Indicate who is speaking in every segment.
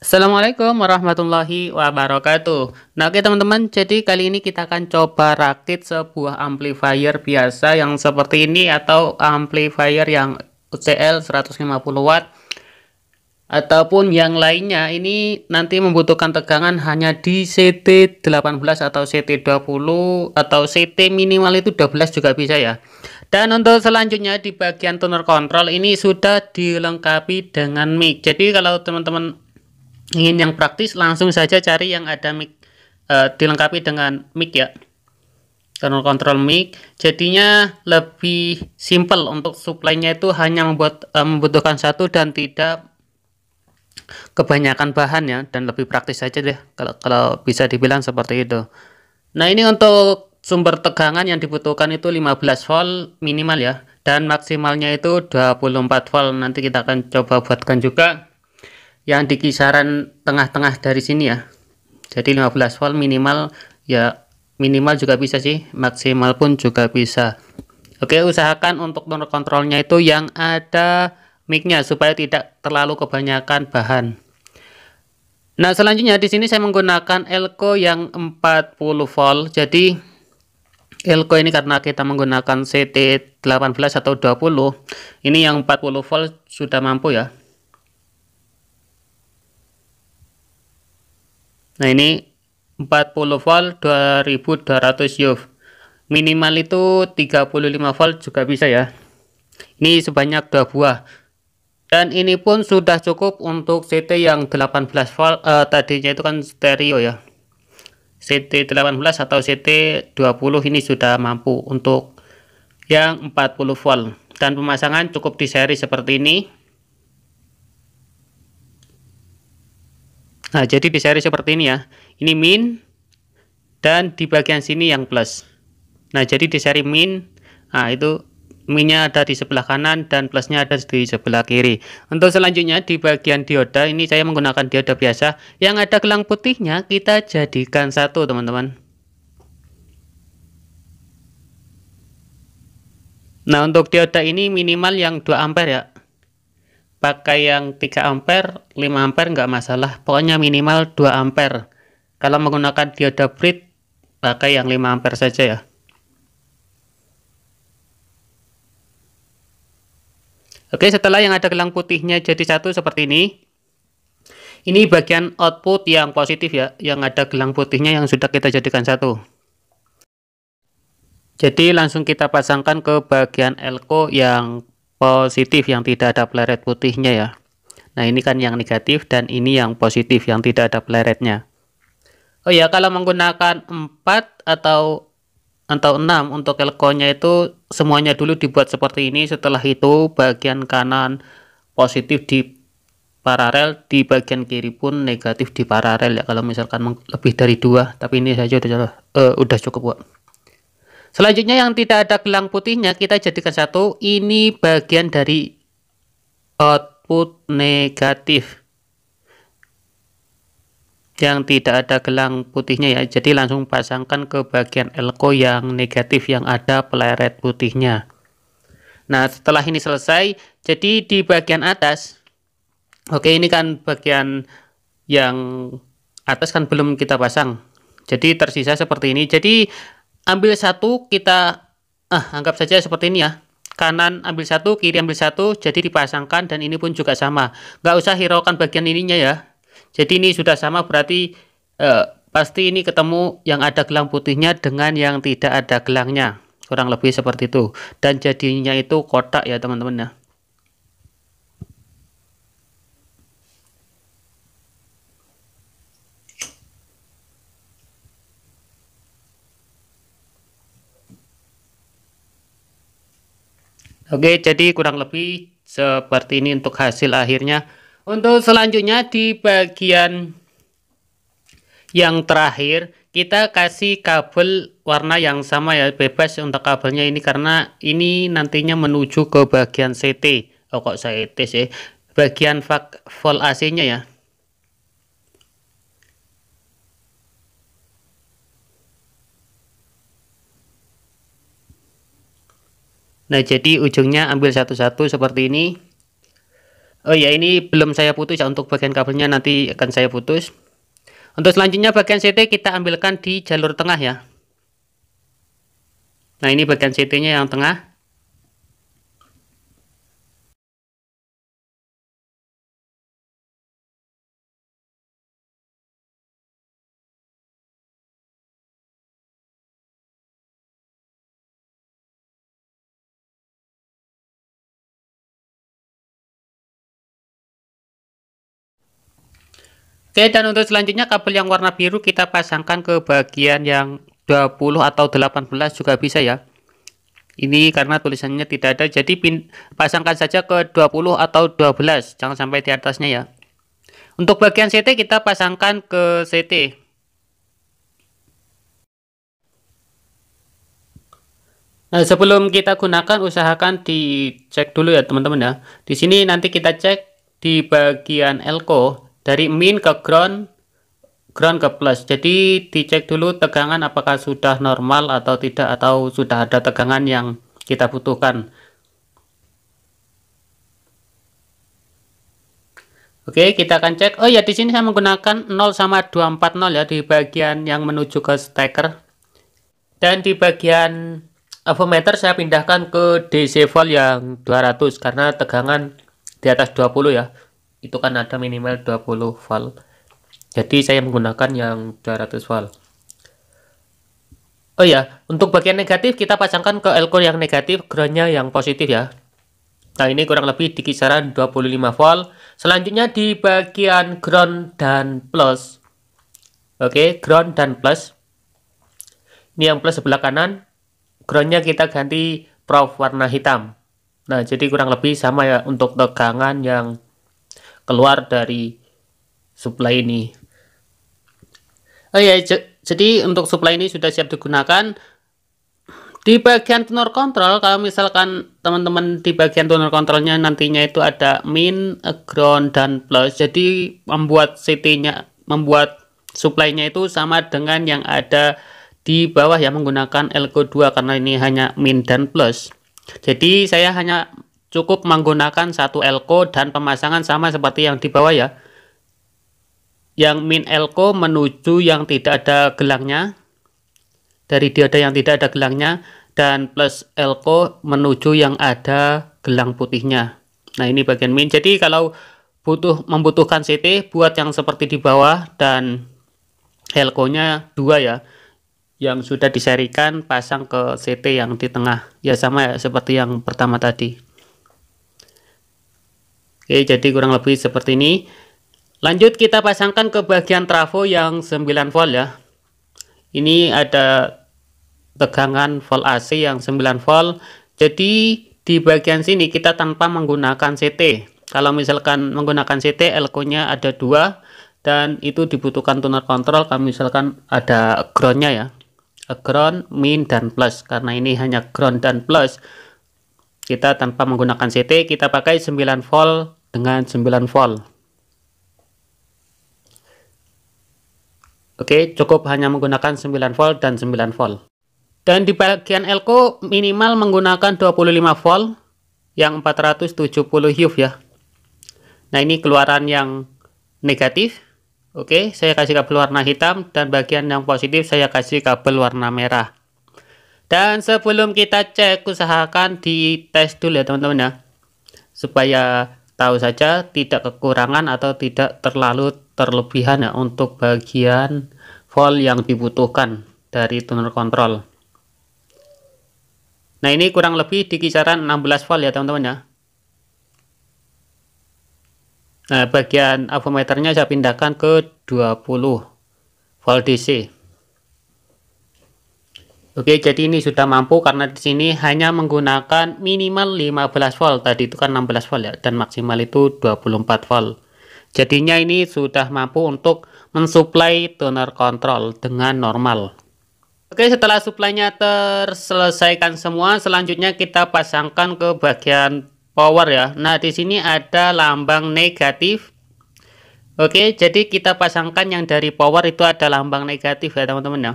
Speaker 1: Assalamualaikum warahmatullahi wabarakatuh. Nah, oke teman-teman, jadi kali ini kita akan coba rakit sebuah amplifier biasa yang seperti ini atau amplifier yang UCL 150 watt ataupun yang lainnya. Ini nanti membutuhkan tegangan hanya di CT 18 atau CT 20 atau CT minimal itu 12 juga bisa ya. Dan untuk selanjutnya di bagian tuner control ini sudah dilengkapi dengan mic. Jadi kalau teman-teman ingin yang praktis langsung saja cari yang ada mic, dilengkapi dengan mic ya, tuner control mic. Jadinya lebih simple untuk supply-nya, itu hanya membutuhkan satu dan tidak kebanyakan bahan ya, dan lebih praktis saja deh kalau bisa dibilang seperti itu. Nah, ini untuk sumber tegangan yang dibutuhkan itu 15 volt minimal ya, dan maksimalnya itu 24 volt. Nanti kita akan coba buatkan juga yang di kisaran tengah-tengah dari sini ya. Jadi 15 volt minimal ya, minimal juga bisa sih, maksimal pun juga bisa. Oke, usahakan untuk tuner kontrolnya itu yang ada mic-nya supaya tidak terlalu kebanyakan bahan. Nah, selanjutnya di sini saya menggunakan elko yang 40 volt. Jadi elko ini karena kita menggunakan CT 18 atau 20, ini yang 40 volt sudah mampu ya. Nah, ini 40 volt 2200 yuf. Minimal itu 35 volt juga bisa ya. Ini sebanyak 2 buah. Dan ini pun sudah cukup untuk CT yang 18 volt, tadinya itu kan stereo ya. CT 18 atau CT 20 ini sudah mampu untuk yang 40 volt. Dan pemasangan cukup di seri seperti ini. Nah, jadi di seri seperti ini ya. Ini min dan di bagian sini yang plus. Nah, jadi di seri min, nah itu minnya ada di sebelah kanan dan plusnya ada di sebelah kiri. Untuk selanjutnya di bagian dioda ini saya menggunakan dioda biasa yang ada gelang putihnya, kita jadikan satu teman-teman. Nah, untuk dioda ini minimal yang 2 ampere ya. Pakai yang 3 ampere, 5 ampere nggak masalah, pokoknya minimal 2 ampere. Kalau menggunakan dioda bridge pakai yang 5 ampere saja ya. Oke, setelah yang ada gelang putihnya jadi satu seperti ini. Ini bagian output yang positif ya, yang ada gelang putihnya yang sudah kita jadikan satu. Jadi langsung kita pasangkan ke bagian elko yang positif yang tidak ada pleret putihnya ya. Nah, ini kan yang negatif dan ini yang positif yang tidak ada pleretnya. Oh ya, kalau menggunakan 4 atau 6 untuk elkonya itu semuanya dulu dibuat seperti ini. Setelah itu bagian kanan positif di paralel, di bagian kiri pun negatif di paralel ya, kalau misalkan lebih dari 2, tapi ini saja udah cukup kok. Selanjutnya yang tidak ada gelang putihnya kita jadikan satu. Ini bagian dari output negatif yang tidak ada gelang putihnya ya, jadi langsung pasangkan ke bagian elko yang negatif yang ada peleret putihnya. Nah, setelah ini selesai, jadi di bagian atas, oke, ini kan bagian yang atas kan belum kita pasang, jadi tersisa seperti ini. Jadi ambil satu, kita anggap saja seperti ini ya, kanan ambil satu, kiri ambil satu, jadi dipasangkan. Dan ini pun juga sama, nggak usah hiraukan bagian ininya ya. Jadi ini sudah sama, berarti pasti ini ketemu yang ada gelang putihnya dengan yang tidak ada gelangnya, kurang lebih seperti itu. Dan jadinya itu kotak ya teman-teman ya. Oke, jadi kurang lebih seperti ini untuk hasil akhirnya. Untuk selanjutnya di bagian yang terakhir kita kasih kabel warna yang sama ya, bebas untuk kabelnya ini karena ini nantinya menuju ke bagian CT. Oh, kok saya tes ya, bagian volt AC nya ya. Nah, jadi ujungnya ambil satu-satu seperti ini. Oh ya, ini belum saya putus ya, untuk bagian kabelnya nanti akan saya putus. Untuk selanjutnya bagian CT kita ambilkan di jalur tengah ya. Nah, ini bagian CT-nya yang tengah. Oke, dan untuk selanjutnya kabel yang warna biru kita pasangkan ke bagian yang 20 atau 18 juga bisa ya. Ini karena tulisannya tidak ada, jadi pasangkan saja ke 20 atau 12, jangan sampai di atasnya ya. Untuk bagian CT kita pasangkan ke CT. Nah, sebelum kita gunakan usahakan dicek dulu ya teman-teman ya. Di sini nanti kita cek di bagian elko dari min ke ground, ground ke plus. Jadi dicek dulu tegangan apakah sudah normal atau tidak, atau sudah ada tegangan yang kita butuhkan. Oke, kita akan cek. Oh ya, di sini saya menggunakan 0,240 ya di bagian yang menuju ke steker. Dan di bagian avometer saya pindahkan ke DC volt yang 200 karena tegangan di atas 20 ya. Itu kan ada minimal 20 volt. Jadi saya menggunakan yang 200 volt. Oh ya, untuk bagian negatif kita pasangkan ke elko yang negatif, groundnya yang positif ya. Nah, ini kurang lebih di kisaran 25 volt. Selanjutnya di bagian ground dan plus. Oke, ground dan plus. Ini yang plus sebelah kanan. Groundnya kita ganti prof warna hitam. Nah, jadi kurang lebih sama ya untuk tegangan yang keluar dari supply ini. Oh ya, jadi untuk supply ini sudah siap digunakan. Di bagian tuner kontrol, kalau misalkan teman-teman di bagian tuner kontrolnya nantinya itu ada min, ground, dan plus, jadi membuat CT-nya, membuat supply-nya itu sama dengan yang ada di bawah ya, menggunakan elko 2 karena ini hanya min dan plus. Jadi saya hanya cukup menggunakan satu elko dan pemasangan sama seperti yang di bawah ya. Yang min elko menuju yang tidak ada gelangnya, dari dioda yang tidak ada gelangnya, dan plus elko menuju yang ada gelang putihnya. Nah, ini bagian min. Jadi kalau membutuhkan CT buat yang seperti di bawah, dan elko-nya 2 ya, yang sudah diserikan pasang ke CT yang di tengah. Ya sama ya seperti yang pertama tadi. Oke, jadi kurang lebih seperti ini. Lanjut kita pasangkan ke bagian trafo yang 9 volt ya. Ini ada tegangan volt AC yang 9 volt. Jadi di bagian sini kita tanpa menggunakan CT. Kalau misalkan menggunakan CT, elko-nya ada 2 dan itu dibutuhkan tuner kontrol. Kalau misalkan ada ground-nya ya. Ground, min, dan plus. Karena ini hanya ground dan plus, kita tanpa menggunakan CT, kita pakai 9 volt dengan 9 volt. Oke, cukup hanya menggunakan 9 volt dan 9 volt. Dan di bagian elko minimal menggunakan 25 volt yang 470 HUF ya. Nah, ini keluaran yang negatif. Oke, saya kasih kabel warna hitam, dan bagian yang positif saya kasih kabel warna merah. Dan sebelum kita cek, usahakan dites dulu ya teman-teman ya, supaya tahu saja tidak kekurangan atau tidak terlalu terlebihan ya untuk bagian volt yang dibutuhkan dari tuner kontrol. Nah, ini kurang lebih di kisaran 16 volt ya teman-teman ya. Nah, bagian avometernya saya pindahkan ke 20 volt DC. Oke, jadi ini sudah mampu karena di sini hanya menggunakan minimal 15 volt. Tadi itu kan 16 volt ya, dan maksimal itu 24 volt. Jadinya ini sudah mampu untuk mensuplai tuner kontrol dengan normal. Oke, setelah suplainya terselesaikan semua, selanjutnya kita pasangkan ke bagian power ya. Nah, di sini ada lambang negatif. Oke, jadi kita pasangkan yang dari power itu ada lambang negatif ya teman-teman ya.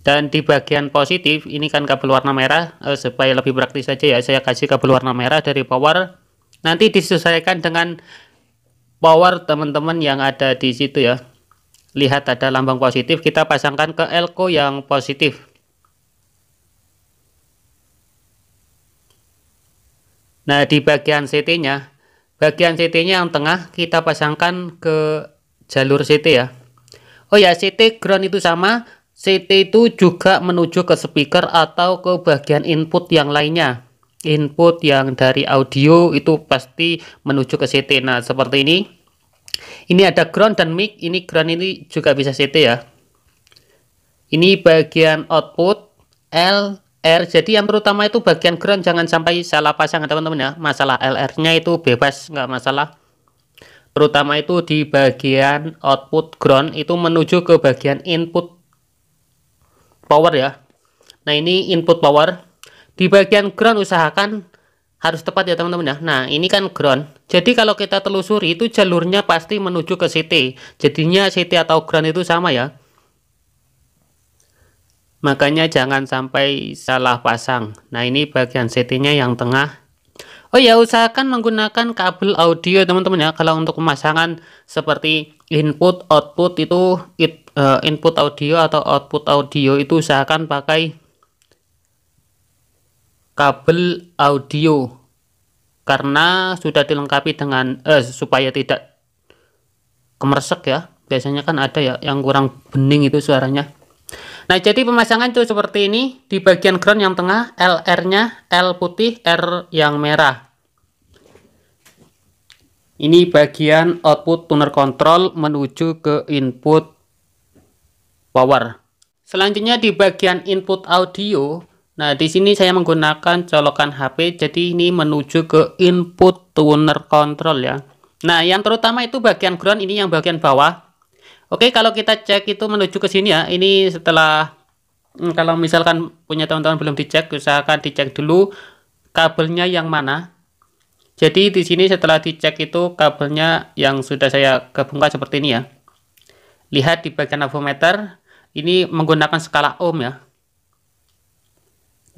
Speaker 1: Dan di bagian positif ini kan kabel warna merah, supaya lebih praktis saja ya, saya kasih kabel warna merah dari power. Nanti disesuaikan dengan power teman-teman yang ada di situ ya. Lihat ada lambang positif, kita pasangkan ke elko yang positif. Nah, di bagian CT-nya, yang tengah kita pasangkan ke jalur CT ya. Oh ya, CT ground itu sama. CT itu juga menuju ke speaker atau ke bagian input yang lainnya. Input yang dari audio itu pasti menuju ke CT. Nah, seperti ini. Ini ada ground dan mic. Ini ground, ini juga bisa CT ya. Ini bagian output LR. Jadi yang terutama itu bagian ground, jangan sampai salah pasang teman-teman ya. Masalah LR-nya itu bebas, nggak masalah. Terutama itu di bagian output ground itu menuju ke bagian input power ya. Nah, ini input power. Di bagian ground usahakan harus tepat ya teman-teman ya. Nah, ini kan ground. Jadi kalau kita telusuri itu jalurnya pasti menuju ke CT. Jadinya CT atau ground itu sama ya. Makanya jangan sampai salah pasang. Nah, ini bagian CT-nya yang tengah. Oh ya, usahakan menggunakan kabel audio teman-teman ya. Kalau untuk pemasangan seperti input, output itu input audio atau output audio itu usahakan pakai kabel audio karena sudah dilengkapi dengan supaya tidak kemersek ya. Biasanya kan ada ya yang kurang bening itu suaranya. Nah, jadi pemasangan itu seperti ini. Di bagian ground yang tengah, LR-nya L putih, R yang merah. Ini bagian output tuner control menuju ke input power. Selanjutnya di bagian input audio. Nah, di sini saya menggunakan colokan HP, jadi ini menuju ke input tuner control ya. Nah, yang terutama itu bagian ground, ini yang bagian bawah. Oke, kalau kita cek itu menuju ke sini ya. Ini setelah kalau misalkan punya teman-teman belum dicek, usahakan dicek dulu kabelnya yang mana. Jadi di sini setelah dicek itu kabelnya yang sudah saya gabungkan seperti ini ya. Lihat di bagian avometer, ini menggunakan skala ohm ya.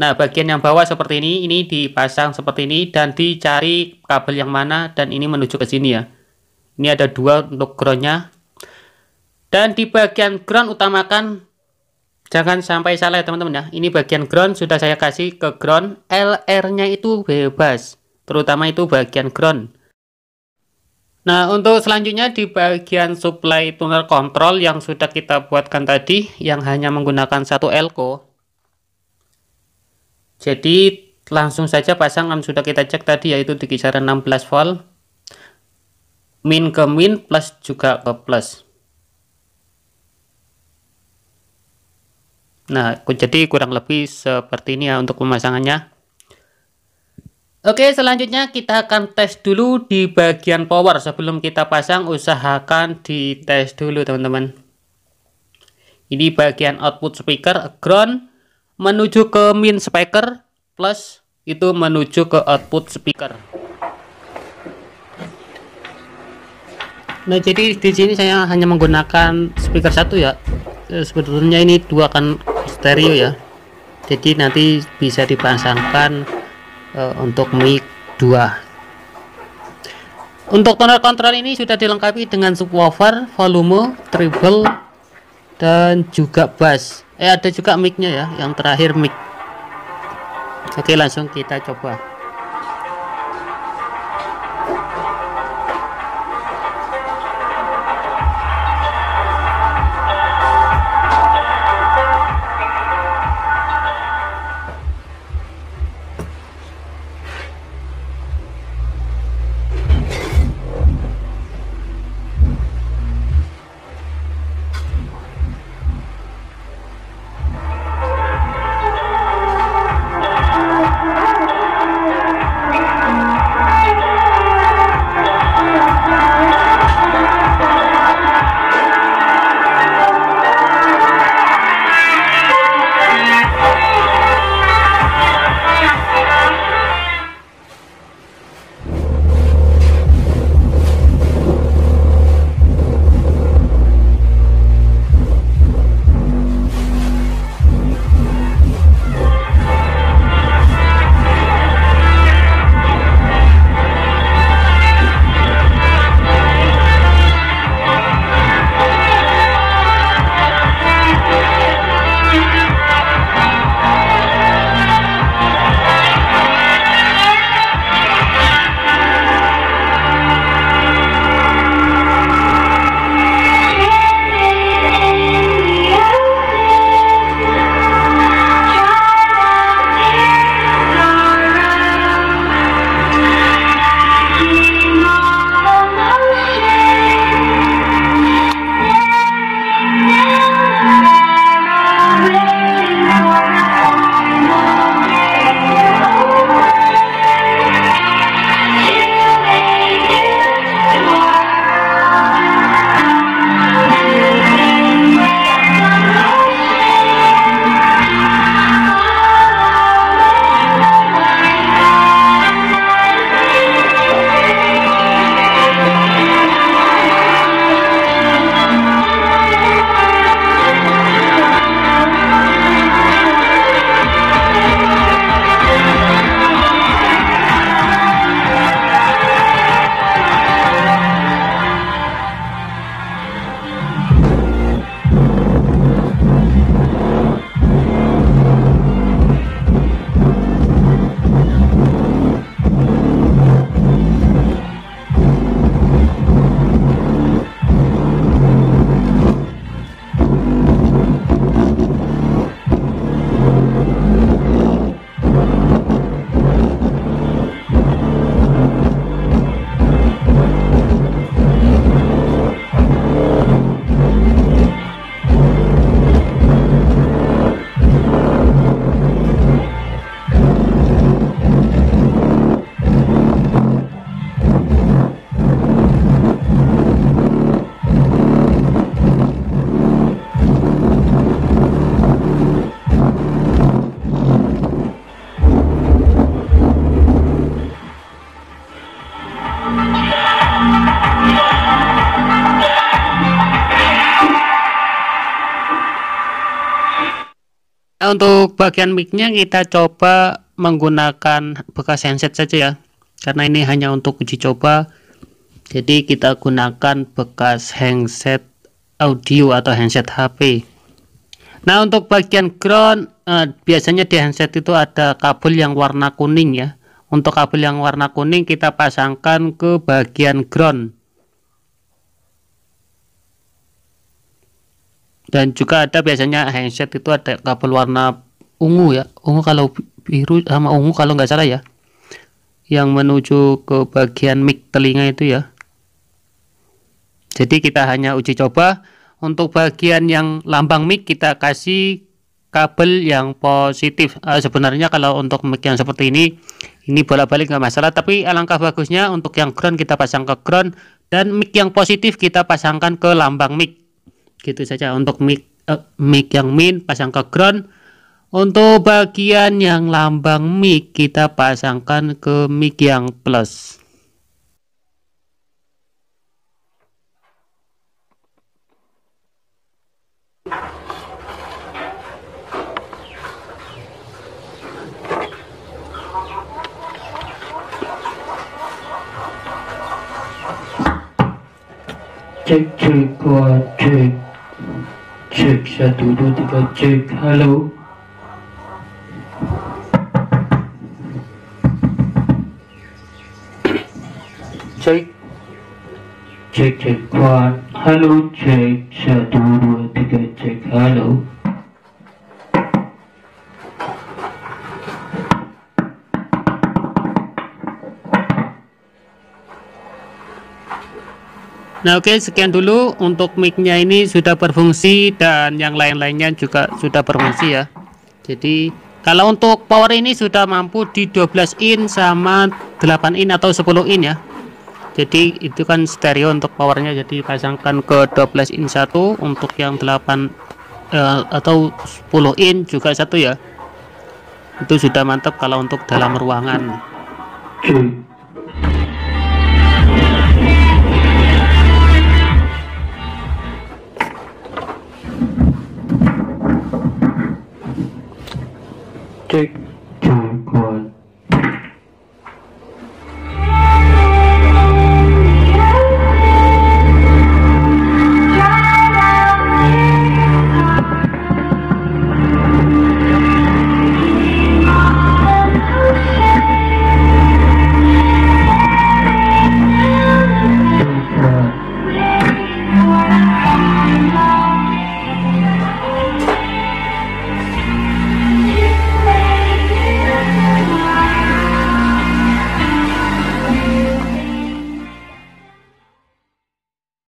Speaker 1: Nah, bagian yang bawah seperti ini dipasang seperti ini dan dicari kabel yang mana, dan ini menuju ke sini ya. Ini ada dua untuk groundnya. Dan di bagian ground utamakan jangan sampai salah ya teman-teman ya. Ini bagian ground sudah saya kasih ke ground, LR-nya itu bebas. Terutama itu bagian ground. Nah, untuk selanjutnya di bagian supply tuner control yang sudah kita buatkan tadi, yang hanya menggunakan satu elko. Jadi langsung saja pasang yang sudah kita cek tadi, yaitu di kisaran 16 volt. Min ke min, plus juga ke plus. Nah, jadi kurang lebih seperti ini ya untuk pemasangannya. Oke, selanjutnya kita akan tes dulu di bagian power. Sebelum kita pasang, usahakan dites dulu teman-teman. Ini bagian output speaker, ground menuju ke min speaker, plus itu menuju ke output speaker. Nah, jadi di sini saya hanya menggunakan speaker satu ya. Sebetulnya ini dua kan stereo ya. Jadi nanti bisa dipasangkan untuk mic 2. Untuk tuner control ini sudah dilengkapi dengan subwoofer, volume, treble, dan juga bass. Ada juga mic-nya ya, yang terakhir mic. Oke, langsung kita coba. Nah, untuk bagian mic-nya kita coba menggunakan bekas handset saja ya, karena ini hanya untuk uji coba. Jadi kita gunakan bekas handset audio atau handset HP. Nah, untuk bagian ground, biasanya di handset itu ada kabel yang warna kuning ya. Untuk kabel yang warna kuning kita pasangkan ke bagian ground. Dan juga ada biasanya handset itu ada kabel warna ungu ya, ungu kalau biru sama ungu kalau nggak salah ya, yang menuju ke bagian mic telinga itu ya. Jadi kita hanya uji coba. Untuk bagian yang lambang mic kita kasih kabel yang positif. Sebenarnya kalau untuk mic yang seperti ini bolak-balik nggak masalah, tapi alangkah bagusnya untuk yang ground kita pasang ke ground, dan mic yang positif kita pasangkan ke lambang mic. Gitu saja untuk mic yang min pasang ke ground. Untuk bagian yang lambang mic kita pasangkan ke mic yang plus. Cek cek cek cek 1 2 3 cek. Halo. Cek cek cek kuat. Halo cek 1 2 3 cek. Halo. Nah, oke, sekian dulu untuk mic-nya, ini sudah berfungsi dan yang lain-lainnya juga sudah berfungsi ya. Jadi kalau untuk power ini sudah mampu di 12 in sama 8 in atau 10 in ya. Jadi itu kan stereo untuk powernya, jadi pasangkan ke 12 in satu, untuk yang 8 atau 10 in juga satu ya. Itu sudah mantap kalau untuk dalam ruangan.